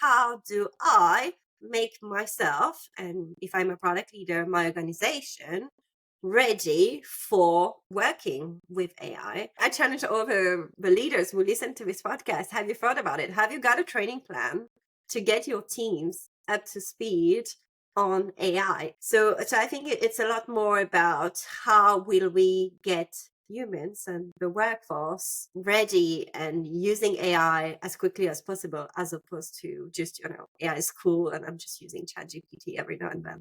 how do I make myself, and if I'm a product leader, my organization, ready for working with AI? I challenge all the leaders who listen to this podcast. Have you thought about it? Have you got a training plan to get your teams up to speed on AI? So I think it's a lot more about how will we get humans and the workforce ready and using AI as quickly as possible, as opposed to just, AI is cool and I'm just using ChatGPT every now and then.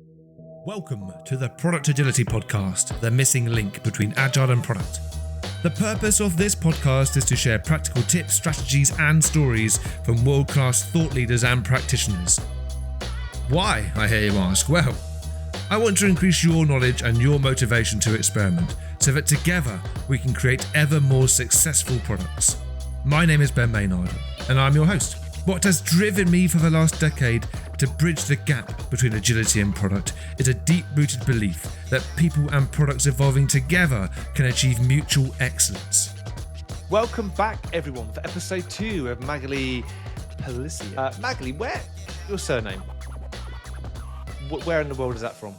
Welcome to the Product Agility Podcast, the missing link between agile and product. The purpose of this podcast is to share practical tips, strategies, and stories from world-class thought leaders and practitioners. Why, I hear you ask? Well, I want to increase your knowledge and your motivation to experiment, so that together we can create ever more successful products. My name is Ben Maynard, and I'm your host. What has driven me for the last decade to bridge the gap between agility and product is a deep-rooted belief that people and products evolving together can achieve mutual excellence. Welcome back, everyone, for episode 2 of Magali Pelissier. Magali, where your surname? Where in the world is that from?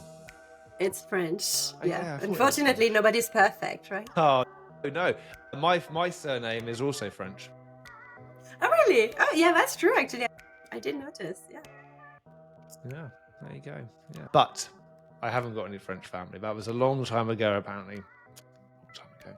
It's French. Yeah, Unfortunately, nobody's perfect, right? Oh, no. My surname is also French. Oh, really? Oh, yeah, that's true, actually. I did notice, yeah. Yeah, there you go. Yeah. But I haven't got any French family. That was a long time ago, apparently. Long time ago.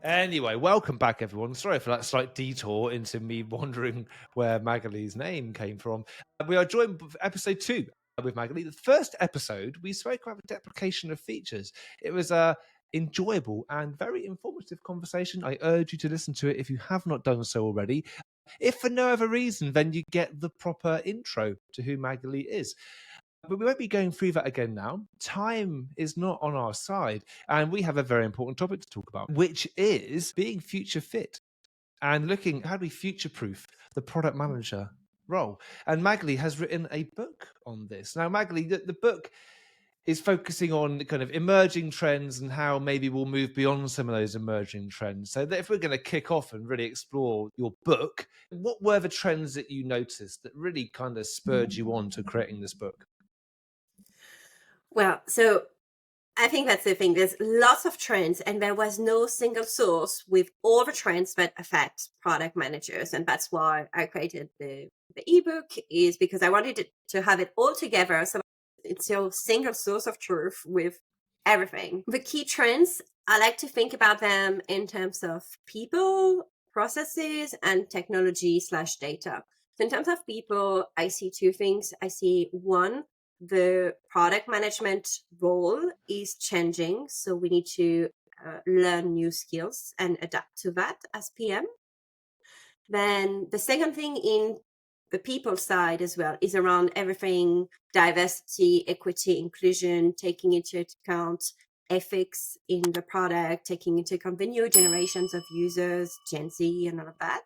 Anyway, welcome back, everyone. Sorry for that slight detour into me wondering where Magali's name came from. We are joined for episode 2 with Magali. The first episode, we spoke about the deprecation of features. It was a enjoyable and very informative conversation. I urge you to listen to it if you have not done so already. If for no other reason, then you get the proper intro to who Magali is. But we won't be going through that again now. Time is not on our side, and we have a very important topic to talk about, which is being future fit and looking how do we future-proof the product manager role. And Magali has written a book on this. Now, Magali, the book is focusing on kind of emerging trends and how maybe we'll move beyond some of those emerging trends. So that if we're going to kick off and really explore your book, what were the trends that you noticed that really kind of spurred you on to creating this book? Well, so I think that's the thing. There's lots of trends, and there was no single source with all the trends that affect product managers. And that's why I created the ebook, is because I wanted to have it all together. So it's a single source of truth with everything. The key trends, I like to think about them in terms of people, processes, and technology/data. So in terms of people, I see two things. I see one, the product management role is changing. So we need to learn new skills and adapt to that as PM. Then the second thing in the people side as well is around everything diversity, equity, inclusion, taking into account ethics in the product, taking into account the new generations of users, Gen Z, and all of that.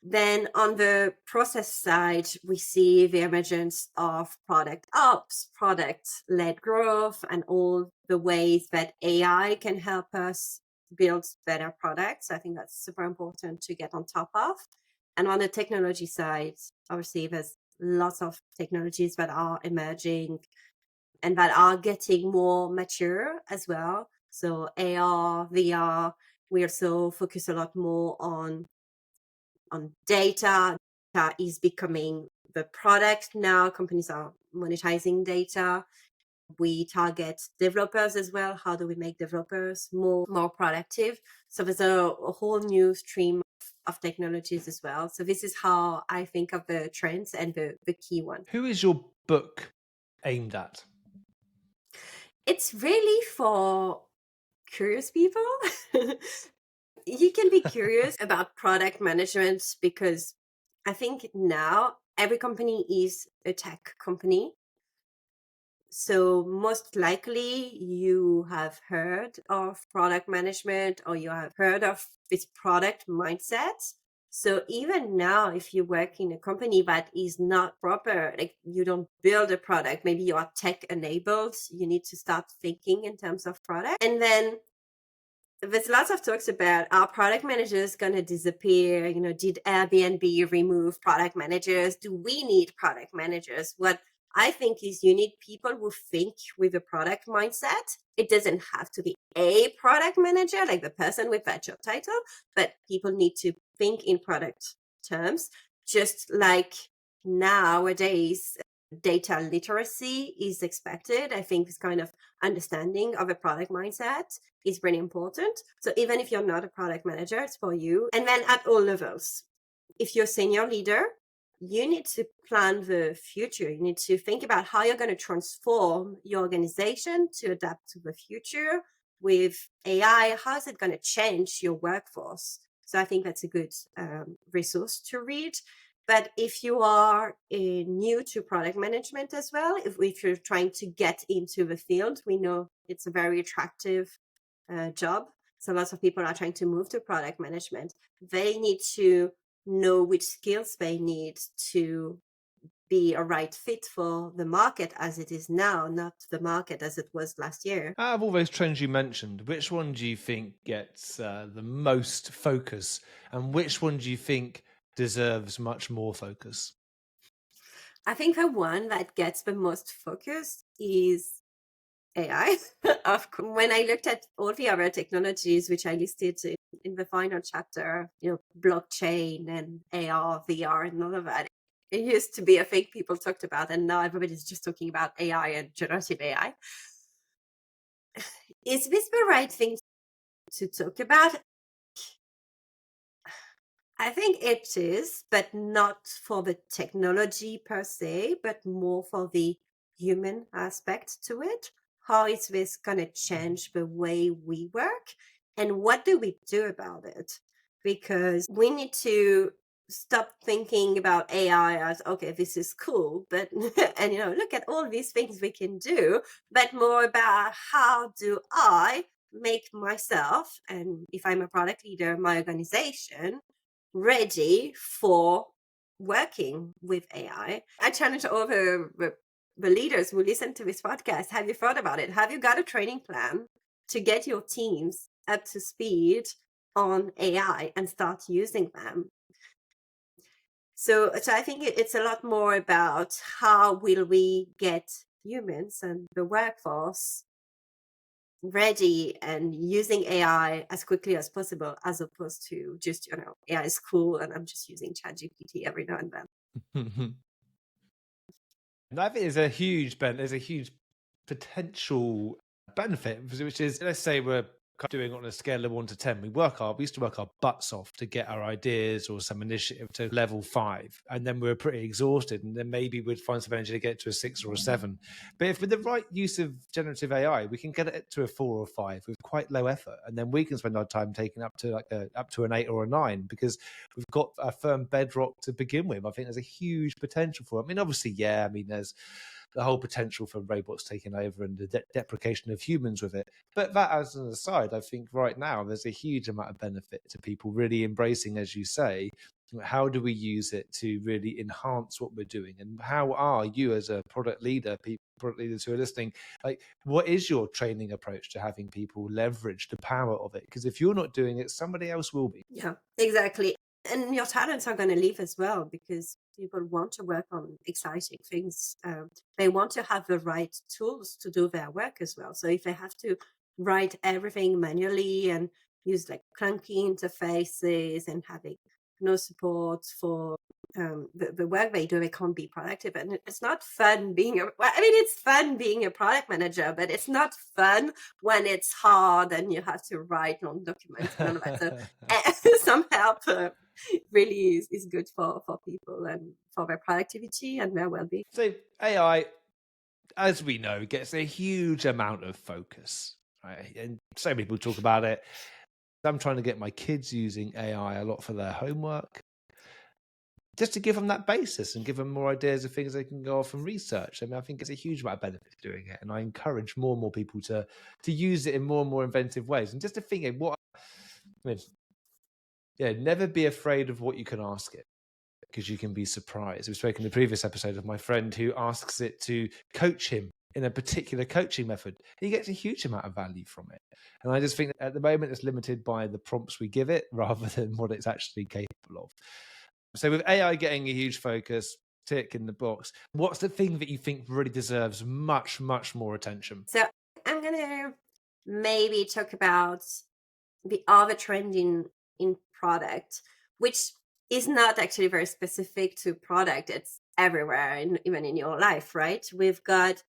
Then on the process side, we see the emergence of product ops, product-led growth, and all the ways that AI can help us build better products. I think that's super important to get on top of. And on the technology side, obviously, there's lots of technologies that are emerging and that are getting more mature as well. So AR, VR, we also focus a lot more on data. Data is becoming the product now. Companies are monetizing data. We target developers as well. How do we make developers more productive? So there's a whole new stream of technologies as well. So this is how I think of the trends and the key ones. Who is your book aimed at? It's really for curious people. You can be curious about product management because I think now every company is a tech company. So most likely you have heard of product management or you have heard of this product mindset. So even now, if you work in a company that is not proper, like you don't build a product, maybe you are tech enabled, you need to start thinking in terms of product. And then there's lots of talks about are product managers going to disappear? You know, did Airbnb remove product managers? Do we need product managers? What I think is you need people who think with a product mindset. It doesn't have to be a product manager, like the person with that job title, but people need to think in product terms, just like nowadays data literacy is expected. I think this kind of understanding of a product mindset is really important. So even if you're not a product manager, it's for you. And then at all levels, if you're a senior leader, you need to plan the future. You need to think about how you're going to transform your organization to adapt to the future with AI. How is it going to change your workforce? So I think that's a good resource to read. But if you are new to product management as well, if you're trying to get into the field, we know it's a very attractive job. So lots of people are trying to move to product management. They need to know which skills they need to be a right fit for the market as it is now, not the market as it was last year. Out of all those trends you mentioned, which one do you think gets the most focus, and which one do you think deserves much more focus? I think the one that gets the most focus is AI. When I looked at all the other technologies which I listed in the final chapter, you know, blockchain and AR, VR, and all of that, it used to be a thing people talked about, and now everybody's just talking about AI and generative AI. Is this the right thing to talk about? I think it is, but not for the technology per se, but more for the human aspect to it. How is this going to change the way we work? And what do we do about it? Because we need to stop thinking about AI as, okay, this is cool, but, and, you know, look at all these things we can do, but more about how do I make myself, and if I'm a product leader, my organization, ready for working with AI. I challenge all the leaders who listen to this podcast. Have you thought about it? Have you got a training plan to get your teams up to speed on AI and start using them? So I think it's a lot more about how will we get humans and the workforce ready and using AI as quickly as possible, as opposed to just, you know, AI is cool and I'm just using ChatGPT every now and then. And I think there's a huge potential benefit, which is, let's say we're doing on a scale of 1 to 10. We used to work our butts off to get our ideas or some initiative to level 5, and then we were pretty exhausted, and then maybe we'd find some energy to get to a 6 or a 7. But if with the right use of generative AI, we can get it to a 4 or 5 with quite low effort, and then we can spend our time taking up to an 8 or a 9 because we've got a firm bedrock to begin with. I think there's a huge potential for it. I mean, obviously, there's the whole potential for robots taking over and the deprecation of humans with it. But that as an aside, I think right now there's a huge amount of benefit to people really embracing, as you say, how do we use it to really enhance what we're doing? And how are you as a product leader, product leaders who are listening, like what is your training approach to having people leverage the power of it? Because if you're not doing it, somebody else will be. Yeah, exactly. And your talents are going to leave as well, because people want to work on exciting things. They want to have the right tools to do their work as well. So if they have to write everything manually and use like clunky interfaces and having no support for the work they do, they can't be productive. And it's not fun being it's fun being a product manager, but it's not fun when it's hard and you have to write long documents and all of that. So some help really is good for people and for their productivity and their well-being. So AI, as we know, gets a huge amount of focus, right? And so many people talk about it. I'm trying to get my kids using AI a lot for their homework, just to give them that basis and give them more ideas of things they can go off and research. I mean, I think it's a huge amount of benefit doing it, and I encourage more and more people to use it in more and more inventive ways. And just to think, never be afraid of what you can ask it, because you can be surprised. We spoke in the previous episode of my friend who asks it to coach him in a particular coaching method, he gets a huge amount of value from it. And I just think that at the moment it's limited by the prompts we give it rather than what it's actually capable of. So with AI getting a huge focus, tick in the box, what's the thing that you think really deserves much, much more attention? So I'm going to maybe talk about the other trend in product, which is not actually very specific to product. It's everywhere, even in your life, right? We've got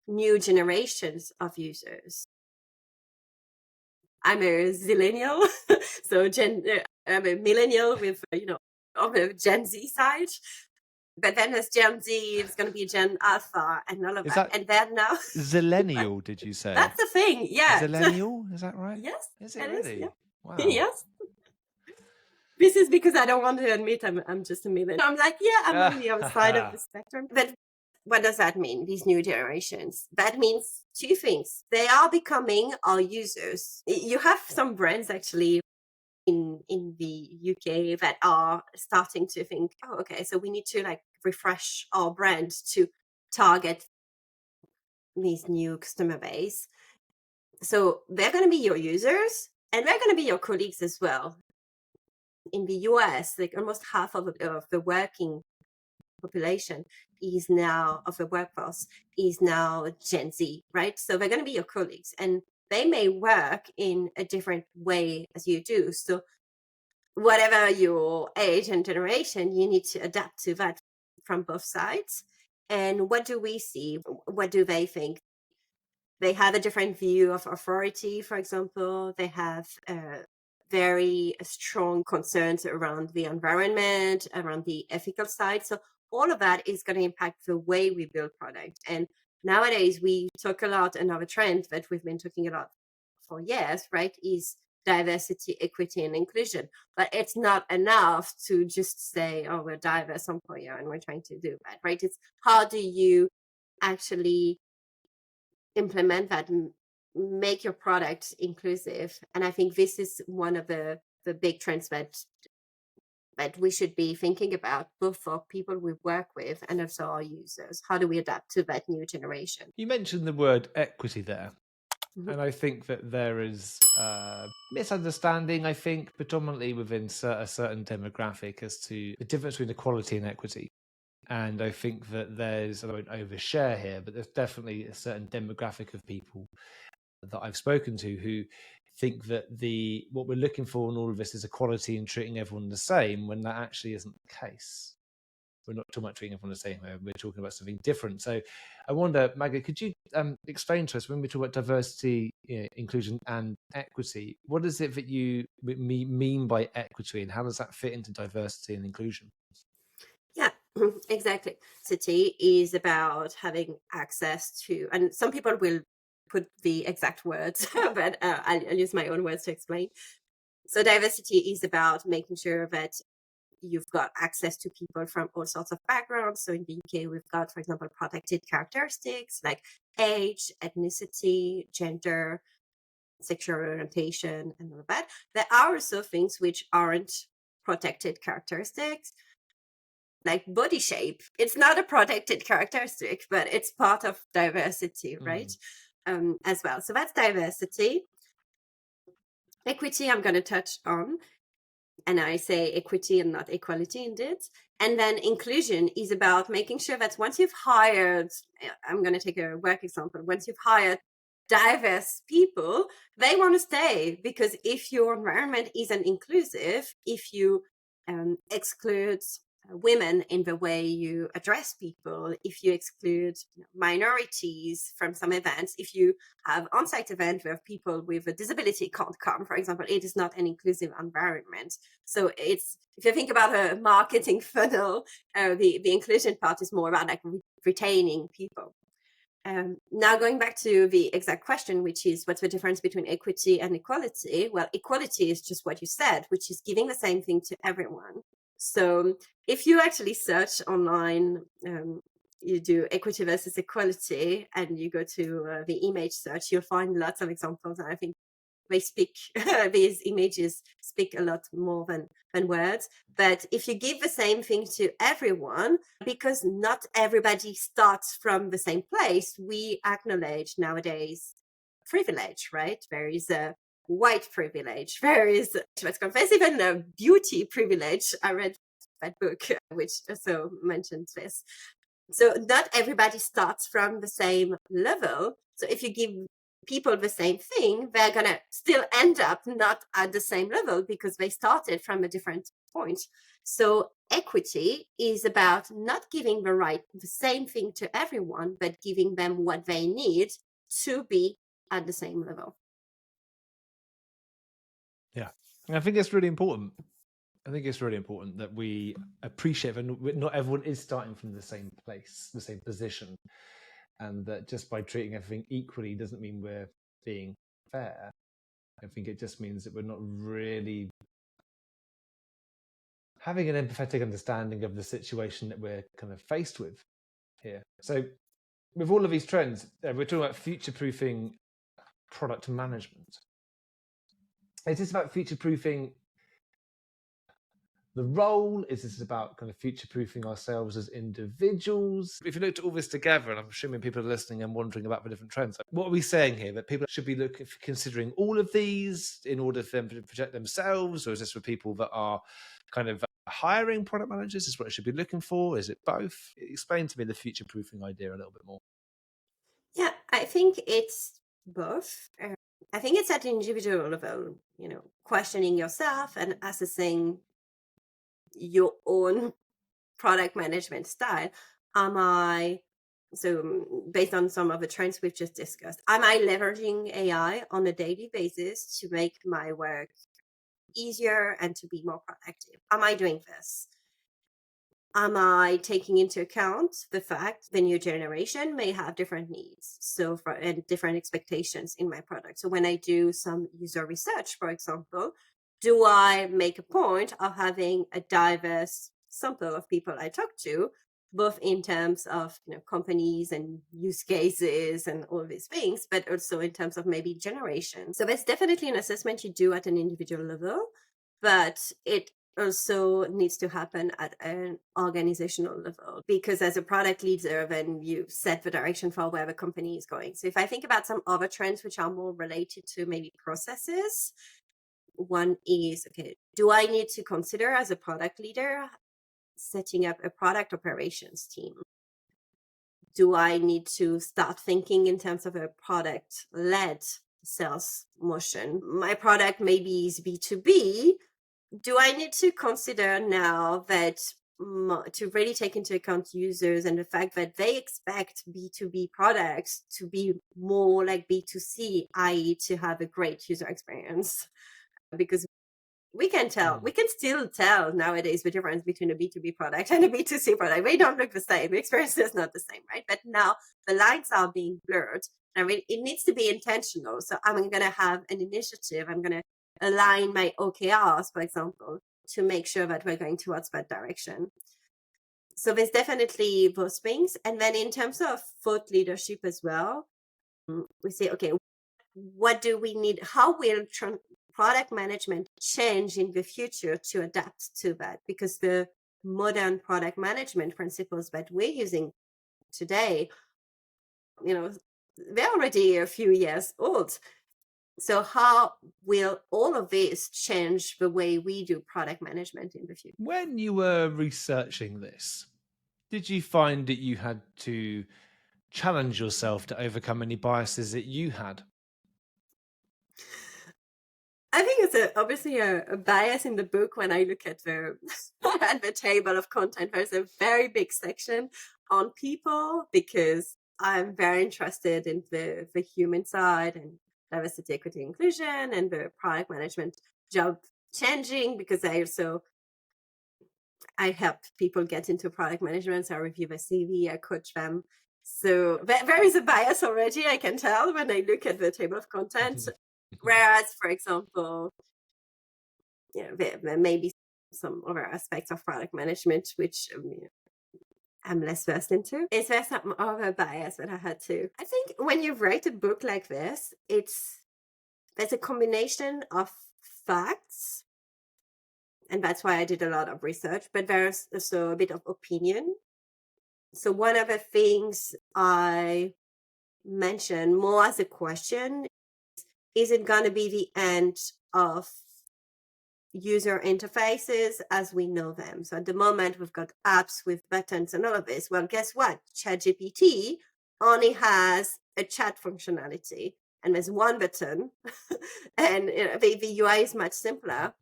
new generations of users. I'm a zillennial, so I'm a millennial with, on the Gen Z side. But then there's Gen Z, it's going to be Gen Alpha and all of that. And then now... Zillennial, did you say? That's the thing, yeah. Zillennial, is that right? Yes. Is it really? Yeah. Wow. Yes. This is because I don't want to admit I'm just a millennial. I'm like, yeah, I'm on the other side of the spectrum. But what does that mean, these new generations? That means two things. They are becoming our users. You have some brands actually in the UK that are starting to think, oh, okay, so we need to refresh our brand to target these new customer base. So they're going to be your users and they're going to be your colleagues as well. In the US, almost half of the working population of the workforce is now Gen Z, right? So they're going to be your colleagues and they may work in a different way as you do. So whatever your age and generation, you need to adapt to that from both sides. And what do we see? What do they think? They have a different view of authority, for example. They have very strong concerns around the environment, around the ethical side. So all of that is going to impact the way we build product. And nowadays we talk a lot, another trend that we've been talking about for years, right, is diversity, equity, and inclusion. But it's not enough to just say, oh, we're diverse employer and we're trying to do that, right? It's how do you actually implement that, make your product inclusive. And I think this is one of the big trends that we should be thinking about, both for people we work with and also our users. How do we adapt to that new generation? You mentioned the word equity there. Mm-hmm. And I think that there is misunderstanding, I think, predominantly within a certain demographic as to the difference between equality and equity. And I think that I won't overshare here, but there's definitely a certain demographic of people that I've spoken to who think that what we're looking for in all of this is equality and treating everyone the same, when that actually isn't the case. We're not talking about treating everyone the same. We're talking about something different. So I wonder, Maggie, could you explain to us, when we talk about diversity, inclusion and equity, what is it that you mean by equity and how does that fit into diversity and inclusion? Yeah, exactly. Diversity is about having access to, and some people will put the exact words, but I'll use my own words to explain. So diversity is about making sure that you've got access to people from all sorts of backgrounds. So in the UK, we've got, for example, protected characteristics like age, ethnicity, gender, sexual orientation, and all of that. There are also things which aren't protected characteristics, like body shape. It's not a protected characteristic, but it's part of diversity, right? As well. So that's diversity. Equity, I'm going to touch on. And I say equity and not equality indeed. And then inclusion is about making sure that once you've hired, I'm going to take a work example, once you've hired diverse people, they want to stay, because if your environment isn't inclusive, if you exclude women in the way you address people, if you exclude minorities from some events, if you have on-site events where people with a disability can't come, for example, it is not an inclusive environment. So if you think about a marketing funnel, the inclusion part is more about retaining people. Now going back to the exact question, which is what's the difference between equity and equality? Well, equality is just what you said, which is giving the same thing to everyone. So if you actually search online, you do equity versus equality, and you go to the image search, you'll find lots of examples. And I think they speak, these images speak a lot more than words. But if you give the same thing to everyone, because not everybody starts from the same place, we acknowledge nowadays privilege, right? There is a white privilege. There is, let's confess, even a beauty privilege. I read that book, which also mentions this. So not everybody starts from the same level. So if you give people the same thing, they're going to still end up not at the same level because they started from a different point. So equity is about not giving the same thing to everyone, but giving them what they need to be at the same level. Yeah, I think it's really important. I think it's really important that we appreciate that not everyone is starting from the same place, the same position, and that just by treating everything equally doesn't mean we're being fair. I think it just means that we're not really having an empathetic understanding of the situation that we're kind of faced with here. So with all of these trends, we're talking about future-proofing product management. Is this about future-proofing the role? Is this about kind of future-proofing ourselves as individuals? If you looked at all this together, and I'm assuming people are listening and wondering about the different trends, what are we saying here? That people should be considering all of these in order for them to project themselves? Or is this for people that are kind of hiring product managers? Is what it should be looking for? Is it both? Explain to me the future-proofing idea a little bit more. Yeah, I think it's both. I think it's at the individual level, questioning yourself and assessing your own product management style. Based on some of the trends we've just discussed, am I leveraging AI on a daily basis to make my work easier and to be more productive? Am I doing this? Am I taking into account the fact the new generation may have different needs, and different expectations in my product? So when I do some user research, for example, do I make a point of having a diverse sample of people I talk to, both in terms of companies and use cases and all these things, but also in terms of maybe generation? So that's definitely an assessment you do at an individual level, but it also needs to happen at an organizational level, because as a product leader, then you set the direction for where the company is going. So if I think about some other trends which are more related to maybe processes, one is, okay, do I need to consider as a product leader setting up a product operations team? Do I need to start thinking in terms of a product-led sales motion? My product maybe is B2B. Do I need to consider now that to really take into account users and the fact that they expect B2B products to be more like B2C, i.e. to have a great user experience? Because we can still tell nowadays the difference between a B2B product and a B2C product. They don't look the same. The experience is not the same, right? But now the lines are being blurred. It needs to be intentional. So I'm going to have an initiative. I'm going to align my OKRs, for example, to make sure that we're going towards that direction. So there's definitely those things. And then in terms of thought leadership as well, we say, okay, what do we need? How will product management change in the future to adapt to that? Because the modern product management principles that we're using today, they're already a few years old. So how will all of this change the way we do product management in the future? When you were researching this, did you find that you had to challenge yourself to overcome any biases that you had? I think it's obviously a bias in the book. When I look at the table of content, there's a very big section on people, because I'm very interested in the human side and diversity, equity, inclusion, and the product management job changing, because I help people get into product management. So I review their CV, I coach them. So there is a bias already, I can tell when I look at the table of content. Whereas, for example, there may be some other aspects of product management which I'm less versed into. Is there some other bias that I had to? I think when you write a book like this, it's there's a combination of facts, and that's why I did a lot of research, but there's also a bit of opinion. So one of the things I mentioned more as a question is it going to be the end of user interfaces as we know them? So at the moment, we've got apps with buttons and all of this. Well, guess what? ChatGPT only has a chat functionality, and there's one button, and the UI is much simpler.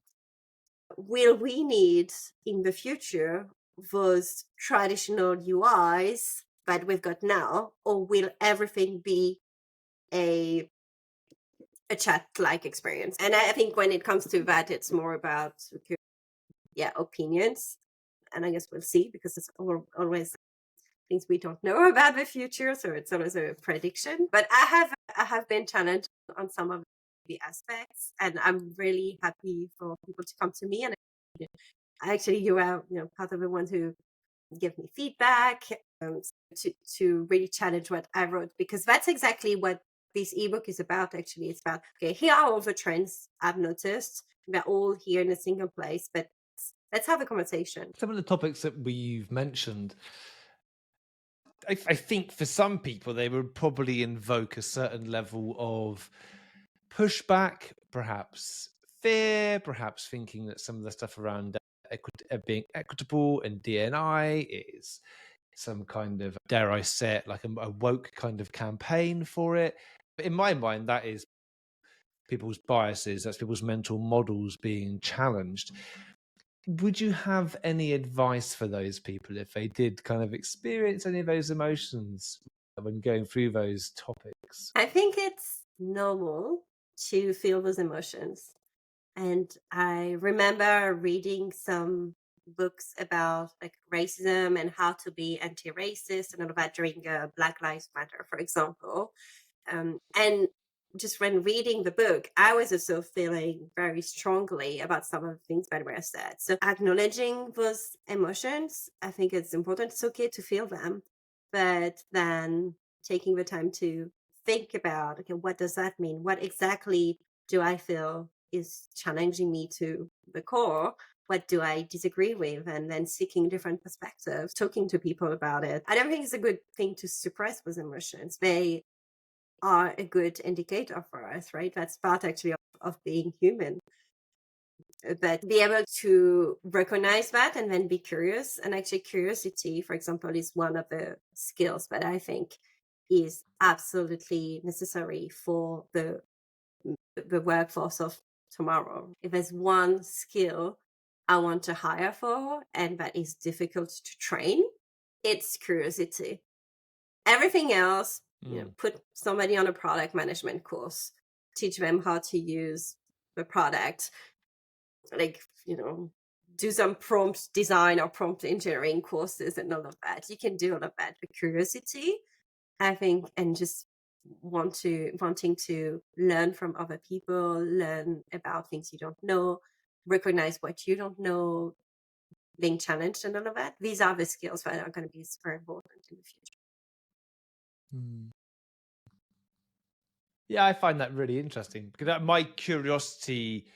Will we need in the future those traditional UIs that we've got now, or will everything be a chat-like experience? And I think when it comes to that, it's more about opinions, and I guess we'll see, because it's always things we don't know about the future, so it's always a prediction. But I have been challenged on some of the aspects, and I'm really happy for people to come to me. And actually, you are part of the ones who give me feedback, to really challenge what I wrote, because that's exactly what this ebook is about. Actually, it's about, okay, here are all the trends I've noticed. They're all here in a single place, but let's have a conversation. Some of the topics that we've mentioned, I think for some people, they would probably invoke a certain level of pushback, perhaps fear, perhaps thinking that some of the stuff around being equitable and D&I is some kind of, dare I say it, like a woke kind of campaign for it. But in my mind, that is people's biases, that's people's mental models being challenged. Would you have any advice for those people if they did kind of experience any of those emotions when going through those topics? I think it's normal to feel those emotions. And I remember reading some books about like racism and how to be anti-racist and all of that during Black Lives Matter, for example. And just when reading the book, I was also feeling very strongly about some of the things that were said. So acknowledging those emotions, I think it's important. It's okay to feel them, but then taking the time to think about, okay, what does that mean? What exactly do I feel is challenging me to the core? What do I disagree with? And then seeking different perspectives, talking to people about it. I don't think it's a good thing to suppress those emotions. They are a good indicator for us, right? That's part actually of being human. But be able to recognize that and then be curious. And actually curiosity, for example, is one of the skills that I think is absolutely necessary for the workforce of tomorrow. If there's one skill I want to hire for and that is difficult to train, it's curiosity. Everything else, put somebody on a product management course, teach them how to use the product, like, do some prompt design or prompt engineering courses and all of that. You can do all of that. But curiosity, I think, and just wanting to learn from other people, learn about things you don't know, recognize what you don't know, being challenged and all of that. These are the skills that are going to be super important in the future. Yeah, I find that really interesting because my curiosity,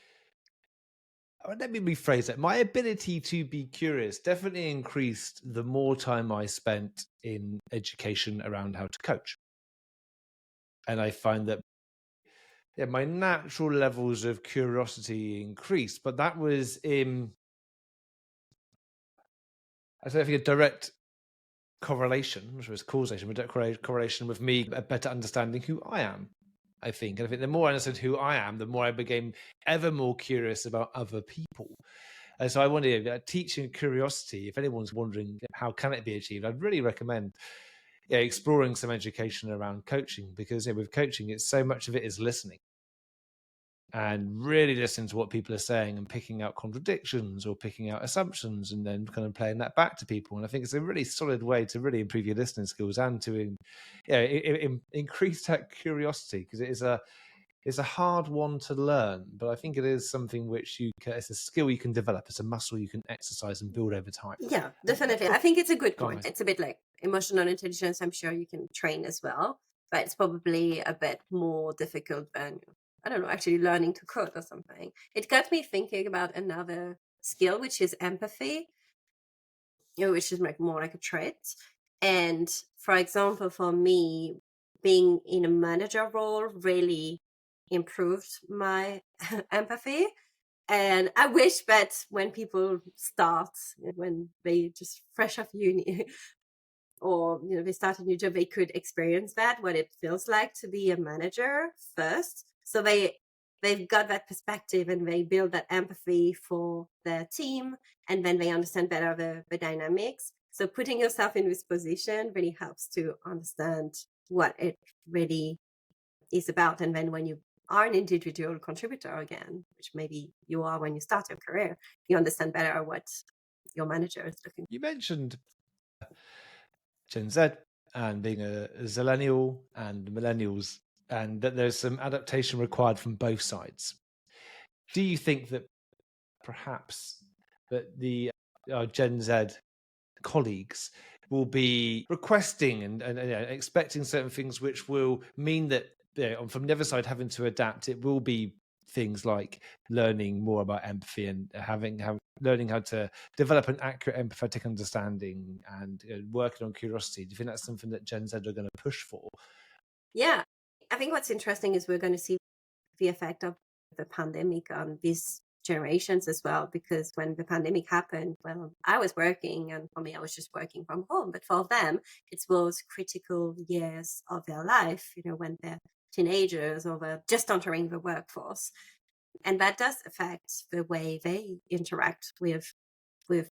let me rephrase that. My ability to be curious definitely increased the more time I spent in education around how to coach. And I find that my natural levels of curiosity increased, but that was in, I think, a direct correlation, which was causation, but direct correlation with me better understanding who I am. I think. And I think the more I understood who I am, the more I became ever more curious about other people. And so I wanted teaching curiosity. If anyone's wondering how can it be achieved, I'd really recommend exploring some education around coaching, because with coaching, it's so much of it is listening and really listening to what people are saying and picking out contradictions or picking out assumptions and then kind of playing that back to people. And I think it's a really solid way to really improve your listening skills and to increase that curiosity, because it's a hard one to learn, but I think it is something which it's a skill you can develop. It's a muscle you can exercise and build over time. Yeah, definitely. I think it's a good point. It's a bit like emotional intelligence. I'm sure you can train as well, but it's probably a bit more difficult than I don't know, actually learning to code or something. It got me thinking about another skill, which is empathy, which is like more like a trait. And for example, for me, being in a manager role really improved my empathy. And I wish that when people start, when they just fresh off uni, or they start a new job, they could experience that, what it feels like to be a manager first, so they've got that perspective and they build that empathy for their team, and then they understand better the dynamics. So putting yourself in this position really helps to understand what it really is about. And then when you are an individual contributor again, which maybe you are when you start your career, you understand better what your manager is looking for. You mentioned Gen Z and being a zillennial and millennials, and that there's some adaptation required from both sides. Do you think that perhaps that the Gen Z colleagues will be requesting and expecting certain things, which will mean that from the other side having to adapt? It will be things like learning more about empathy and learning how to develop an accurate empathetic understanding and working on curiosity. Do you think that's something that Gen Z are going to push for? Yeah, I think what's interesting is we're going to see the effect of the pandemic on these generations as well, because when the pandemic happened, well, I was working, and for me, I was just working from home. But for them, it's those critical years of their life, when they're teenagers or they're just entering the workforce. And that does affect the way they interact with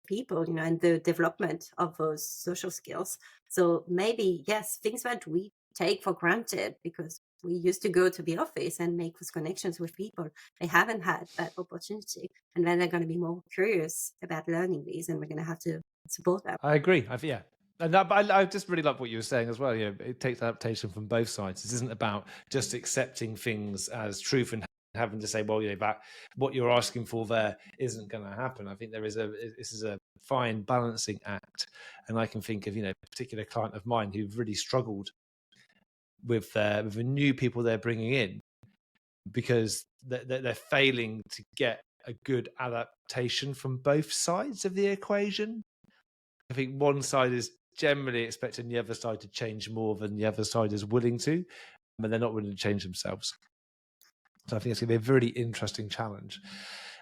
people, and the development of those social skills. So maybe, yes, things that we take for granted because we used to go to the office and make those connections with people, they haven't had that opportunity. And then they're going to be more curious about learning these, and we're going to have to support them. I agree. Yeah. And I just really love what you were saying as well. It takes adaptation from both sides. This isn't about just accepting things as truth and having to say, well, that what you're asking for there isn't going to happen. I think this is a fine balancing act. And I can think of, a particular client of mine who've really struggled with the new people they're bringing in, because they're failing to get a good adaptation from both sides of the equation. I think one side is generally expecting the other side to change more than the other side is willing to, but they're not willing to change themselves. So I think it's going to be a really interesting challenge.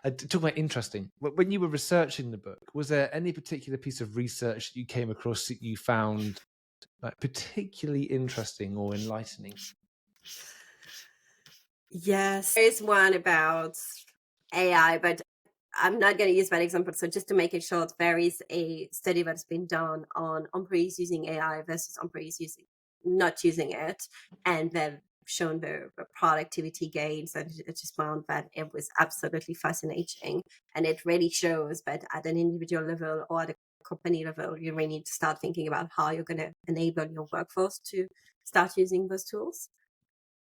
Talking about interesting, when you were researching the book, was there any particular piece of research that you came across that you found particularly interesting or enlightening? Yes, there is one about AI, but I'm not going to use that example. So just to make it short, there is a study that's been done on employees using AI versus employees not using it. And they've shown the productivity gains. And I just found that it was absolutely fascinating. And it really shows that at an individual level or at a company level, you really need to start thinking about how you're going to enable your workforce to start using those tools.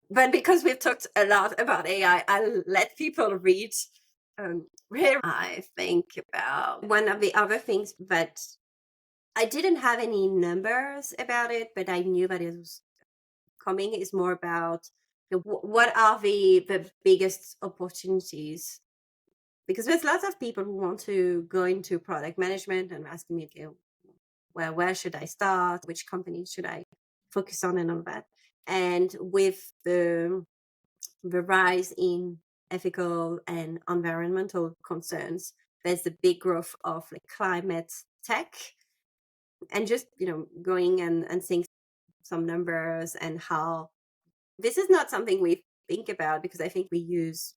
But because we've talked a lot about AI, I'll let people read where I think about. One of the other things that I didn't have any numbers about it, but I knew that it was coming, is more about what are the biggest opportunities. Because there's lots of people who want to go into product management and asking me, okay, where should I start? Which companies should I focus on and all that? And with the rise in ethical and environmental concerns, there's a big growth of climate tech, and just going and seeing some numbers and how this is not something we think about, because I think we use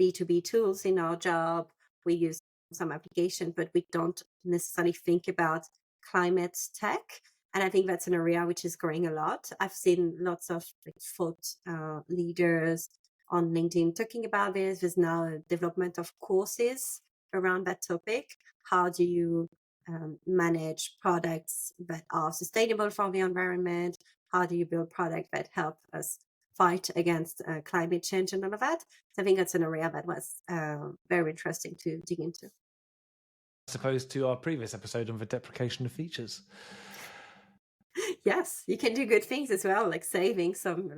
B2B tools in our job, we use some application, but we don't necessarily think about climate tech. And I think that's an area which is growing a lot. I've seen lots of thought leaders on LinkedIn talking about this. There's now a development of courses around that topic. How do you manage products that are sustainable for the environment? How do you build products that help us fight against climate change and all of that? So I think that's an area that was very interesting to dig into. As opposed to our previous episode on the deprecation of features. Yes, you can do good things as well, like saving some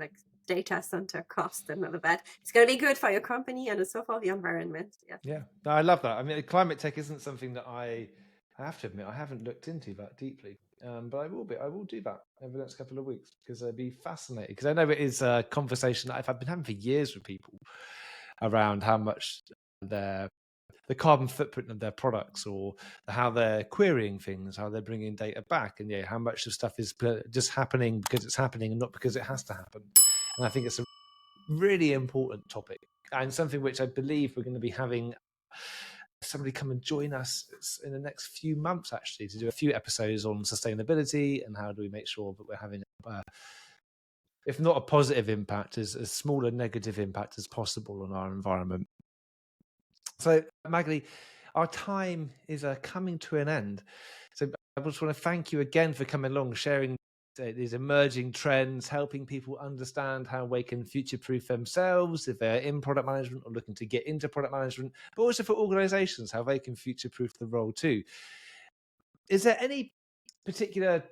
data center cost and all of that. It's going to be good for your company and also for the environment. Yeah, no, I love that. I mean, climate tech isn't something that I have to admit I haven't looked into that deeply, but I will do that over the next couple of weeks because I'd be fascinated. Because I know it is a conversation that I've been having for years with people around how much the carbon footprint of their products, or how they're querying things, how they're bringing data back, and how much of stuff is just happening because it's happening and not because it has to happen. And I think it's a really important topic, and something which I believe we're going to be having somebody come and join us in the next few months, actually, to do a few episodes on sustainability and how do we make sure that we're having, if not a positive impact, as small a negative impact as possible on our environment. So, Magali, our time is coming to an end. So I just want to thank you again for coming along, sharing these emerging trends, helping people understand how they can future-proof themselves if they're in product management or looking to get into product management, but also for organizations, how they can future-proof the role too. Is there any particular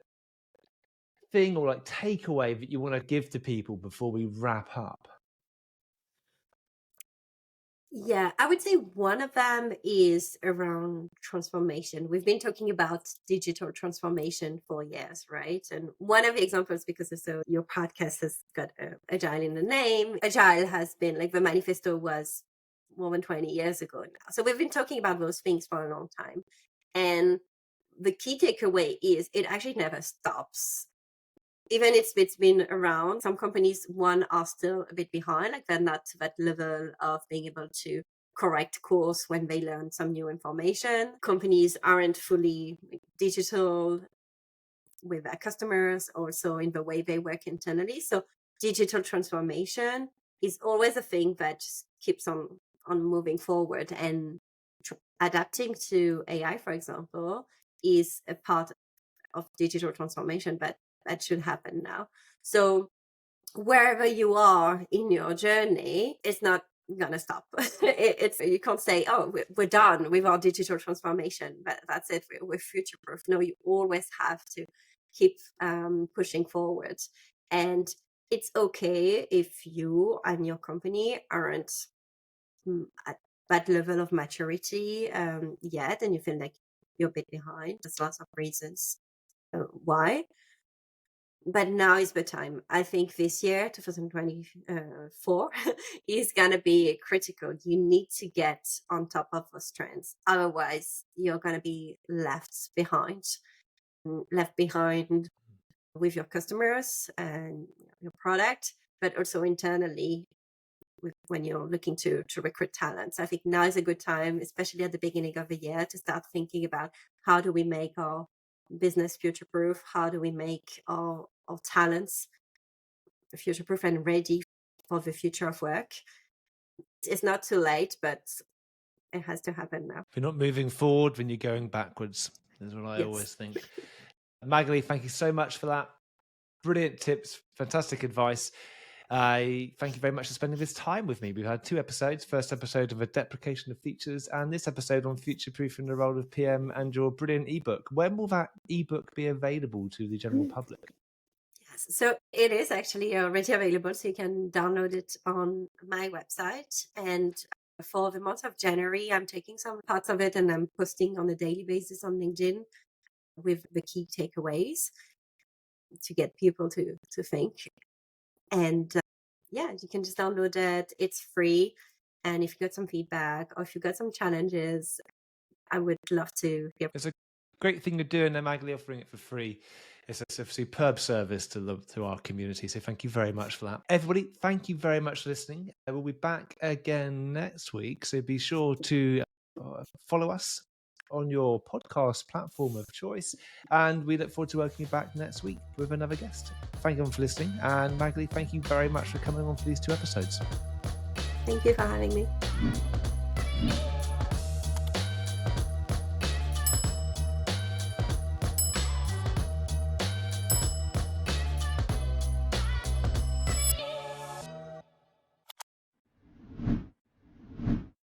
thing or takeaway that you want to give to people before we wrap up? Yeah, I would say one of them is around transformation. We've been talking about digital transformation for years, right? And one of the examples, because your podcast has got Agile in the name, Agile has been the manifesto was more than 20 years ago now. So we've been talking about those things for a long time. And the key takeaway is it actually never stops. Even it's been around, some companies, are still a bit behind, they're not to that level of being able to correct course when they learn some new information. Companies aren't fully digital with their customers, also in the way they work internally. So digital transformation is always a thing that just keeps on moving forward, and adapting to AI, for example, is a part of digital transformation, but that should happen now. So wherever you are in your journey, it's not gonna stop. You can't say, oh, we're done with our digital transformation, but that's it, we're future proof. No, you always have to keep pushing forward. And it's okay if you and your company aren't at that level of maturity yet, and you feel like you're a bit behind. There's lots of reasons why. But now is the time. I think this year, 2024, is going to be critical. You need to get on top of those trends. Otherwise, you're going to be left behind with your customers and your product, but also internally when you're looking to recruit talents. I think now is a good time, especially at the beginning of the year, to start thinking about how do we make our business future-proof? How do we make our talents future-proof and ready for the future of work? It's not too late, but it has to happen now. If you're not moving forward, then you're going backwards, is what I always think. Magali, thank you so much for that. Brilliant tips, fantastic advice. Thank you very much for spending this time with me. We've had 2 episodes. First episode of a deprecation of features, and this episode on future-proofing the role of PM and your brilliant ebook. When will that ebook be available to the general public? Yes, so it is actually already available, so you can download it on my website. And for the month of January, I'm taking some parts of it and I'm posting on a daily basis on LinkedIn with the key takeaways to get people to think. And you can just download it. It's free. And if you got some feedback or if you got some challenges, I would love to hear. It's a great thing you're doing there, Magali, offering it for free. It's a superb service to our community. So thank you very much for that. Everybody, thank you very much for listening. We'll be back again next week. So be sure to follow us on your podcast platform of choice, and we look forward to working back next week with another guest. Thank you for listening, and Magali, thank you very much for coming on for these 2 episodes. Thank you for having me.